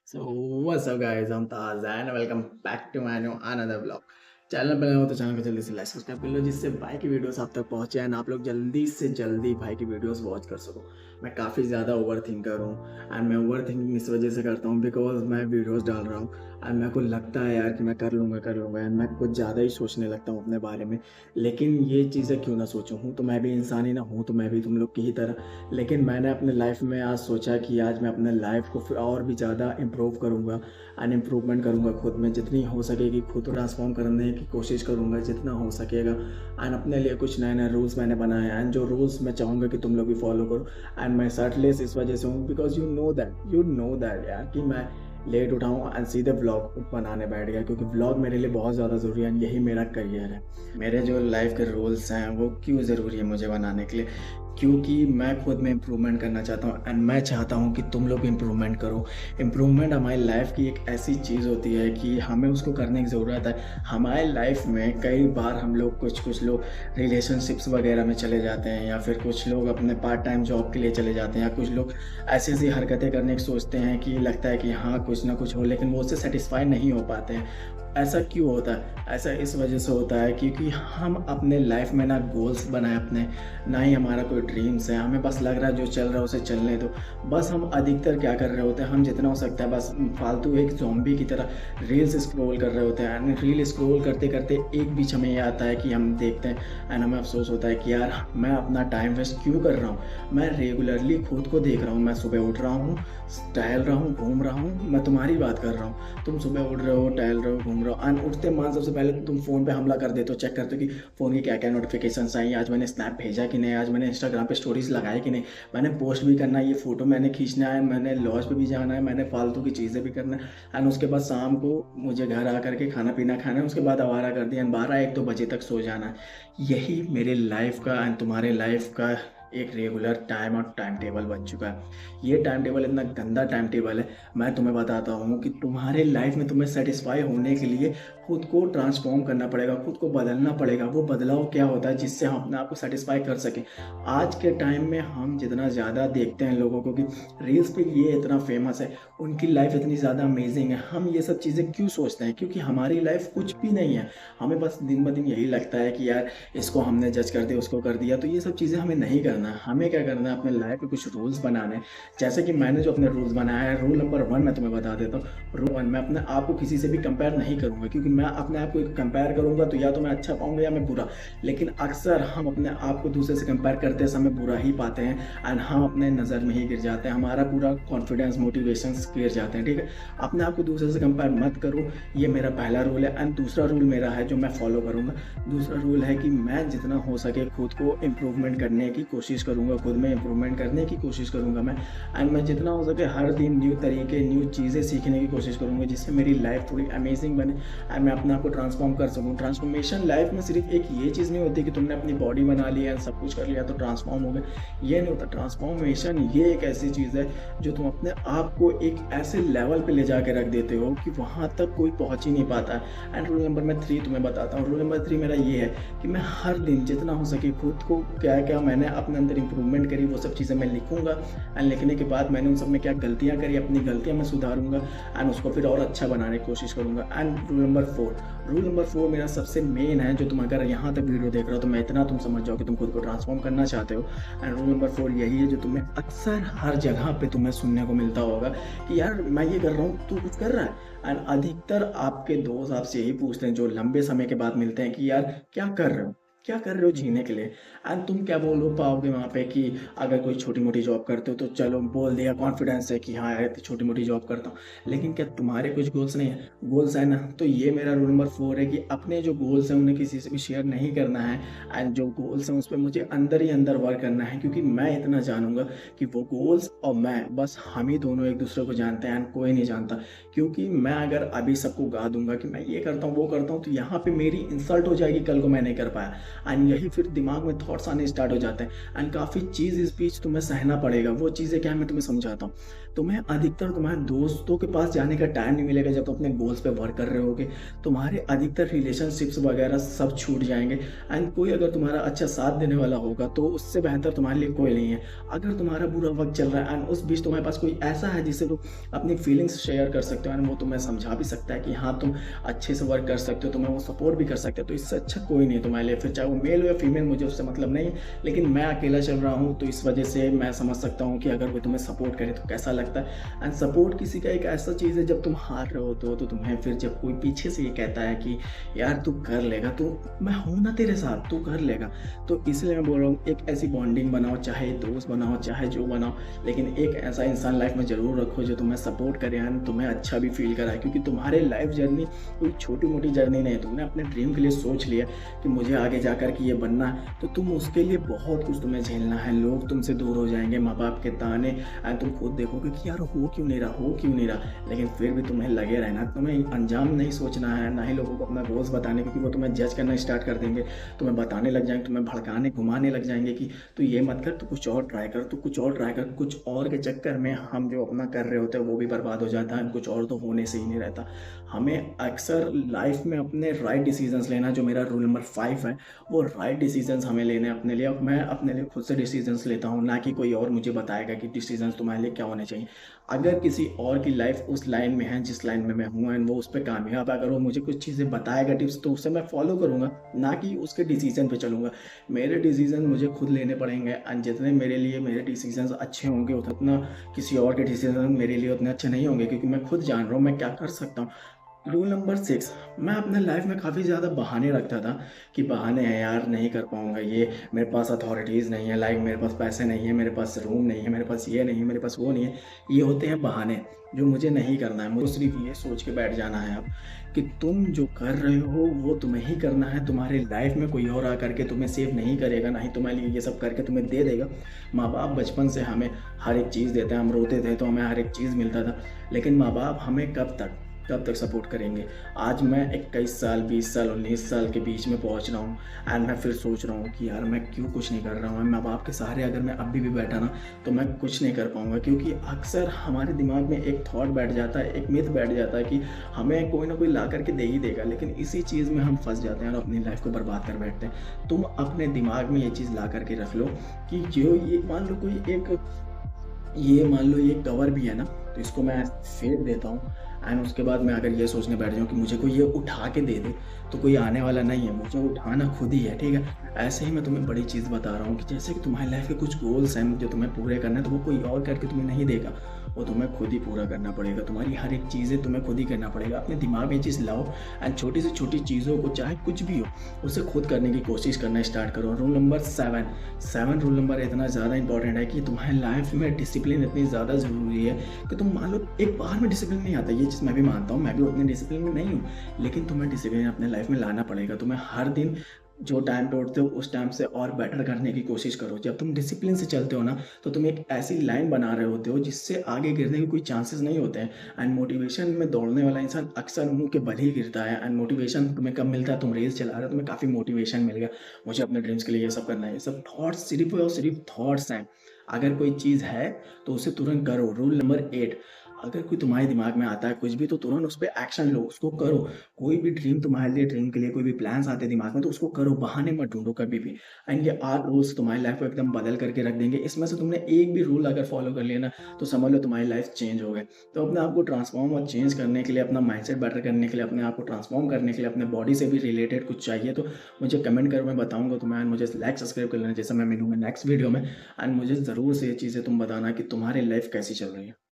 So what's up guys, I'm Taz and welcome back to my new another vlog। Channel बनाया हो तो channel को जल्दी से लाइक सब्सक्राइब कर लो, जिससे भाई की वीडियोस आप तक पहुंचे एंड आप लोग जल्दी से जल्दी भाई की वीडियोस वॉच कर सको। मैं काफ़ी ज़्यादा ओवर थिंकर हूँ एंड मैं ओवर थिंकिंग इस वजह से करता हूँ बिकॉज मैं वीडियोस डाल रहा हूँ एंड मेरे को लगता है यार कि मैं कर लूँगा एंड मैं कुछ ज़्यादा ही सोचने लगता हूँ अपने बारे में। लेकिन ये चीज़ें क्यों ना सोचूँ, हूँ तो मैं भी इंसान ही ना, हूँ तो मैं भी तुम लोग की ही तरह। लेकिन मैंने अपने लाइफ में आज सोचा कि आज मैं अपने लाइफ को फिर और भी ज़्यादा इम्प्रूव करूँगा एंड इम्प्रूवमेंट करूँगा खुद में, जितनी हो सकेगी खुद को ट्रांसफॉर्म करने की कोशिश करूँगा जितना हो सकेगा। एंड अपने लिए कुछ नए नए रूल्स मैंने बनाए हैं एंड जो रूल्स मैं चाहूँगा कि तुम लोग भी फॉलो करो। एंड मैं शर्टलेस इस वजह से हूँ बिकॉज यू नो दैट यार कि मैं लेट उठाऊँ एंड सीधे व्लॉग बनाने बैठ गया, क्योंकि व्लॉग मेरे लिए बहुत ज़्यादा ज़रूरी है, यही मेरा करियर है। मेरे जो लाइफ के रूल्स हैं वो क्यों ज़रूरी है मुझे बनाने के लिए, क्योंकि मैं खुद में इम्प्रूवमेंट करना चाहता हूँ एंड मैं चाहता हूँ कि तुम लोग इम्प्रूवमेंट करो। इम्प्रूवमेंट हमारी लाइफ की एक ऐसी चीज़ होती है कि हमें उसको करने की ज़रूरत है। हमारे लाइफ में कई बार हम लोग कुछ लोग रिलेशनशिप्स वगैरह में चले जाते हैं, या फिर कुछ लोग अपने पार्ट टाइम जॉब के लिए चले जाते हैं, या कुछ लोग ऐसी ऐसी हरकतें करने की सोचते हैं कि लगता है कि हाँ कुछ ना कुछ हो, लेकिन वो उससे सेटिस्फाई नहीं हो पाते हैं। ऐसा क्यों होता है? ऐसा इस वजह से होता है क्योंकि हम अपने लाइफ में ना गोल्स बनाए अपने, ना ही हमारा कोई ड्रीम्स है। हमें बस लग रहा है जो चल रहा है उसे चलने दो। बस हम अधिकतर क्या कर रहे होते हैं, हम जितना हो सकता है बस फालतू एक ज़ॉम्बी की तरह रील्स स्क्रॉल कर रहे होते हैं एंड रील स्क्रॉल करते करते एक बीच हमें ये आता है कि हम देखते हैं एंड हमें अफसोस होता है कि यार मैं अपना टाइम वेस्ट क्यों कर रहा हूँ। मैं रेगुलरली खुद को देख रहा हूँ, मैं सुबह उठ रहा हूँ, टहल रहा हूँ, घूम रहा हूँ। मैं तुम्हारी बात कर रहा हूँ, तुम सुबह उठ रहे हो, टहल रहे हो, घूम रहे हो एंड उठते मान सबसे पहले तो तुम फ़ोन पे हमला कर देते हो, चेक करते हो कि फ़ोन की क्या क्या नोटिफिकेशंस आई, आज मैंने स्नैप भेजा कि नहीं, आज मैंने इंस्टाग्राम पे स्टोरीज लगाई कि नहीं, मैंने पोस्ट भी करना है, ये फ़ोटो मैंने खींचना है, मैंने लॉज पे भी जाना है, मैंने फालतू की चीज़ें भी करना है। एंड उसके बाद शाम को मुझे घर आकर के खाना पीना खाना है, उसके बाद आवारा कर दिया एंड 12-1-2 बजे तक सो जाना है। यही मेरे लाइफ का एंड तुम्हारे लाइफ का एक रेगुलर टाइम और टाइम टेबल बन चुका है। ये टाइम टेबल इतना गंदा टाइम टेबल है। मैं तुम्हें बताता हूँ कि तुम्हारे लाइफ में तुम्हें सेटिस्फाई होने के लिए खुद को ट्रांसफॉर्म करना पड़ेगा, खुद को बदलना पड़ेगा। वो बदलाव क्या होता है जिससे हम अपने आप को सेटिस्फाई कर सकें। आज के टाइम में हम जितना ज़्यादा देखते हैं लोगों को कि रील्स पे ये इतना फेमस है, उनकी लाइफ इतनी ज़्यादा अमेजिंग है, हम ये सब चीज़ें क्यों सोचते हैं? क्योंकि हमारी लाइफ कुछ भी नहीं है। हमें बस दिन ब दिन यही लगता है कि यार इसको हमने जज कर दिया, उसको कर दिया। तो ये सब चीज़ें हमें नहीं करना है। हमें क्या करना है, अपने लाइफ में कुछ रूल्स बनाने हैं। जैसे कि मैंने जो अपने रूल्स बनाया है, रूल नंबर 1 मैं तुम्हें बता देता हूँ। रूल 1, मैं अपने आप को किसी से भी कंपेयर नहीं करूँगा, क्योंकि मैं अपने आप को कंपेयर करूँगा तो या तो मैं अच्छा पाऊँगा या मैं बुरा। लेकिन अक्सर हम अपने आप को दूसरे से कंपेयर करते समय बुरा ही पाते हैं एंड हम अपने नज़र में ही गिर जाते हैं। हमारा पूरा कॉन्फिडेंस, मोटिवेशन गिर जाते हैं। ठीक है, अपने आप को दूसरे से कंपेयर मत करो। ये मेरा पहला रूल है। एंड दूसरा रूल मेरा है जो मैं फॉलो करूँगा। दूसरा रूल है कि मैं जितना हो सके खुद को इम्प्रूवमेंट करने की कोशिश करूँगा, खुद में इम्प्रूवमेंट करने की कोशिश करूँगा मैं। एंड मैं जितना हो सके हर दिन न्यू तरीके, न्यू चीज़ें सीखने की कोशिश करूँगा, जिससे मेरी लाइफ थोड़ी अमेजिंग बने एंड मैं अपने आप को ट्रांसफॉर्म कर सकूँ। ट्रांसफॉर्मेशन लाइफ में सिर्फ एक ये चीज़ नहीं होती कि तुमने अपनी बॉडी बना ली है, सब कुछ कर लिया तो ट्रांसफॉर्म हो गए। ये नहीं होता। ट्रांसफॉर्मेशन ये एक ऐसी चीज़ है जो तुम अपने आप को एक ऐसे लेवल पे ले जाके रख देते हो कि वहाँ तक कोई पहुँच ही नहीं पाता है। एंड रूल नंबर मैं 3 तुम्हें बताता हूँ। रूल नंबर 3 मेरा ये है कि मैं हर दिन जितना हो सके खुद को क्या क्या मैंने अपने अंदर इंप्रूवमेंट करी वो सब चीज़ें मैं लिखूंगा। एंड लिखने के बाद मैंने उन सब में क्या गलतियाँ करी, अपनी गलतियाँ मैं सुधारूंगा एंड उसको फिर और अच्छा बनाने की कोशिश करूँगा। एंड रूल नंबर 4 मेरा सबसे मेन है, जो तुम अगर यहाँ तक वीडियो देख रहे हो तो मैं इतना तुम समझ जाओ कि तुम खुद को ट्रांसफॉर्म करना चाहते हो। एंड रूल नंबर 4 यही है जो तुम्हें अक्सर हर जगह पे तुम्हें सुनने को मिलता होगा कि यार मैं ये कर रहा हूँ, तू कुछ कर रहा है। एंड अधिकतर आपके दोस्त आपसे यही पूछते हैं जो लंबे समय के बाद मिलते हैं कि यार क्या कर रहे हो, क्या कर रहे हो जीने के लिए। एंड तुम क्या बोल पाओगे वहाँ पे कि अगर कोई छोटी मोटी जॉब करते हो तो चलो बोल दिया कॉन्फिडेंस है कि हाँ यार छोटी मोटी जॉब करता हूँ। लेकिन क्या तुम्हारे कुछ गोल्स नहीं है? गोल्स है ना। तो ये मेरा रूल नंबर 4 है कि अपने जो गोल्स हैं उन्हें किसी से भी शेयर नहीं करना है। एंड जो गोल्स हैं उस पर मुझे अंदर ही अंदर वर्क करना है, क्योंकि मैं इतना जानूंगा कि वो गोल्स और मैं बस हम ही दोनों एक दूसरे को जानते हैं एंड कोई नहीं जानता। क्योंकि मैं अगर अभी सबको गा दूंगा कि मैं ये करता हूँ वो करता हूँ तो यहाँ पे मेरी इंसल्ट हो जाएगी कल को मैं नहीं कर पाया। एंड यही फिर दिमाग में थॉट्स आने स्टार्ट हो जाते हैं एंड काफ़ी चीज़ इस बीच तुम्हें सहना पड़ेगा। वो चीज़ें क्या है मैं तुम्हें समझाता हूँ। तुम्हें अधिकतर तुम्हारे दोस्तों के पास जाने का टाइम नहीं मिलेगा जब तुम अपने गोल्स पे वर्क कर रहे होगे। तुम्हारे अधिकतर रिलेशनशिप्स वगैरह सब छूट जाएंगे एंड कोई अगर तुम्हारा अच्छा साथ देने वाला होगा तो उससे बेहतर तुम्हारे लिए कोई नहीं है। अगर तुम्हारा बुरा वक्त चल रहा है एंड उस बीच तुम्हारे पास कोई ऐसा है जिससे तुम अपनी फीलिंग्स शेयर कर सकते हो एंड वो तुम्हें समझा भी सकता है कि हाँ तुम अच्छे से वर्क कर सकते हो, तुम्हें वो सपोर्ट भी कर सकते हो, तो इससे अच्छा कोई नहीं है तुम्हारे लिए। फिर चाहे वो मेल हो या फीमेल, मुझे उससे मतलब नहीं, लेकिन मैं अकेला चल रहा हूँ तो इस वजह से मैं समझ सकता हूँ कि अगर कोई तुम्हें सपोर्ट करे तो कैसा लगता है। एंड सपोर्ट किसी का एक ऐसा चीज़ है, जब तुम हार रहे होते हो तो तुम्हें फिर जब कोई पीछे से ये कहता है कि यार तू कर लेगा, तो मैं हूँ ना तेरे साथ, तू कर लेगा। तो इसलिए मैं बोल रहा हूँ एक ऐसी बॉन्डिंग बनाओ, चाहे दोस्त बनाओ चाहे जो बनाओ, लेकिन एक ऐसा इंसान लाइफ में ज़रूर रखो जो तुम्हें सपोर्ट करे एंड तुम्हें अच्छा भी फील कराए। क्योंकि तुम्हारे लाइफ जर्नी कोई छोटी मोटी जर्नी नहीं है। तुमने अपने ड्रीम के लिए सोच लिया कि मुझे आगे जाकर के ये बनना है, तो तुम उसके लिए बहुत कुछ तुम्हें झेलना है। लोग तुमसे दूर हो जाएंगे, माँ बाप के ताने, एंड तुम खुद देखोगे कि यार हो क्यों नहीं रहा, हो क्यों नहीं रहा, लेकिन फिर भी तुम्हें लगे रहना। तुम्हें अंजाम नहीं सोचना है, ना ही लोगों को अपना गोल्स बताने, क्योंकि वो तुम्हें जज करना स्टार्ट कर देंगे, तुम्हें बताने लग जाएंगे, तुम्हें भड़काने घुमाने लग जाएंगे कि तू ये मत कर, तू कुछ और ट्राई कर, तू कुछ और ट्राई कर। कुछ और के चक्कर में हम जो अपना कर रहे होते हैं वो भी बर्बाद हो जाता है, कुछ और तो होने से ही नहीं रहता। हमें अक्सर लाइफ में अपने राइट डिसीजंस लेना, जो मेरा रूल नंबर 5 है, वो राइट डिसीजंस हमें लेने अपने लिए। मैं अपने लिए खुद से डिसीजंस लेता हूँ, ना कि कोई और मुझे बताएगा कि डिसीजंस तुम्हारे लिए क्या होने चाहिए। अगर किसी और की लाइफ उस लाइन में है जिस लाइन में मैं हूँ एंड वो उस पर कामयाब है, अगर वो मुझे कुछ चीज़ें बताएगा टिप्स, तो उसे मैं फॉलो करूँगा, ना कि उसके डिसीजन पे चलूँगा। मेरे डिसीजन मुझे खुद लेने पड़ेंगे एंड जितने मेरे लिए मेरे डिसीजंस अच्छे होंगे उतना किसी और के डिसीजन मेरे लिए उतने अच्छे नहीं होंगे, क्योंकि मैं खुद जान रहा हूँ मैं क्या कर सकता हूँ। रूल नंबर 6, मैं अपने लाइफ में काफ़ी ज़्यादा बहाने रखता था कि बहाने हैं यार, नहीं कर पाऊँगा ये, मेरे पास अथॉरिटीज़ नहीं है, लाइक मेरे पास पैसे नहीं है, मेरे पास रूम नहीं है, मेरे पास ये नहीं है, मेरे पास वो नहीं है। ये होते हैं बहाने जो मुझे नहीं करना है। मुझे सिर्फ ये सोच के बैठ जाना है अब कि तुम जो कर रहे हो वो तुम्हें ही करना है। तुम्हारे लाइफ में कोई और आकर के तुम्हें सेव नहीं करेगा, ना ही तुम्हारे लिए ये सब करके तुम्हें दे देगा। माँ बाप बचपन से हमें हर एक चीज़ देते हैं, हम रोते थे तो हमें हर एक चीज़ मिलता था, लेकिन माँ बाप हमें कब तक सपोर्ट करेंगे। आज मैं 21 साल 20 साल 19 साल के बीच में पहुंच रहा हूँ एंड मैं फिर सोच रहा हूँ कि यार मैं क्यों कुछ नहीं कर रहा हूँ। माँ बाप के सहारे अगर मैं अभी भी बैठा ना तो मैं कुछ नहीं कर पाऊँगा, क्योंकि अक्सर हमारे दिमाग में एक थॉट बैठ जाता है, एक मिथ बैठ जाता है कि हमें कोई ना कोई ला करके दे ही देगा, लेकिन इसी चीज़ में हम फंस जाते हैं और अपनी लाइफ को बर्बाद कर बैठते हैं। तुम अपने दिमाग में ये चीज़ ला करके रख लो कि जो ये मान लो कोई एक, ये मान लो ये कवर भी है ना, तो इसको मैं फेंक देता हूँ एंड उसके बाद मैं अगर ये सोचने बैठ जाऊँ कि मुझे कोई ये उठा के दे दे, तो कोई आने वाला नहीं है, मुझे उठाना खुद ही है। ठीक है, ऐसे ही मैं तुम्हें बड़ी चीज़ बता रहा हूँ कि जैसे कि तुम्हारी लाइफ के कुछ गोल्स हैं जो तुम्हें पूरे करने हैं, तो वो कोई और करके तुम्हें नहीं देगा, वो तुम्हें खुद ही पूरा करना पड़ेगा। तुम्हारी हर एक चीज़ें तुम्हें खुद ही करना पड़ेगा। अपने दिमाग में ये चीज़ लाओ एंड छोटी से छोटी चीज़ों को, चाहे कुछ भी हो, उसे खुद करने की कोशिश करना स्टार्ट करो। रूल नंबर 7 रूल नंबर इतना ज़्यादा इंपॉर्टेंट है कि तुम्हारी लाइफ में डिसिप्लिन इतनी ज़्यादा ज़रूरी है कि तुम मान लो एक बार में डिसिप्लिन नहीं आता, ये चीज़ मैं भी मानता हूँ, मैं भी उतने डिसिप्लिन में नहीं हूँ, लेकिन तुम्हें डिसिप्लिन अपने लाइफ में लाना पड़ेगा। तुम्हें हर दिन जो टाइम पे उठते हो उस टाइम से और बेटर करने की कोशिश करो। जब तुम डिसिप्लिन से चलते हो ना, तो तुम एक ऐसी लाइन बना रहे होते हो जिससे आगे गिरने के कोई चांसेस नहीं होते हैं। एंड मोटिवेशन में दौड़ने वाला इंसान अक्सर मुंह के बल ही गिरता है। एंड मोटिवेशन तुम्हें कब मिलता है, तुम रेस चला रहे हो, तुम्हें काफ़ी मोटिवेशन मिल गया, मुझे अपने ड्रीम्स के लिए ये सब करना है। ये सब थॉट्स सिर्फ और सिर्फ थॉट्स हैं। अगर कोई चीज़ है तो उसे तुरंत करो। रूल नंबर 8, अगर कोई तुम्हारे दिमाग में आता है कुछ भी, तो तुरंत उस पर एक्शन लो, उसको करो। कोई भी ड्रीम तुम्हारे लिए, ड्रीम के लिए कोई भी प्लान्स आते हैं दिमाग में, तो उसको करो, बहाने मत ढूंढो कभी भी। एंड ये 8 रूल्स तुम्हारी लाइफ को एकदम बदल करके रख देंगे। इसमें से तुमने एक भी रूल अगर फॉलो कर लिया ना, तो समझ लो तुम्हारी लाइफ चेंज हो गई। तो अपने आप को ट्रांसफॉर्म और चेंज करने के लिए, अपना माइंडसेट बेटर करने के लिए, अपने आप को ट्रांसफॉर्म करने के लिए, अपने बॉडी से भी रिलेटेड कुछ चाहिए तो मुझे कमेंट करो, मैं बताऊंगा तुम्हें। एंड मुझे लाइक सब्सक्राइब कर लेना, जैसे मैं मिलूंगा नेक्स्ट वीडियो में। एंड मुझे ज़रूर से ये चीज़ें तुम बताना कि तुम्हारी लाइफ कैसी चल रही है।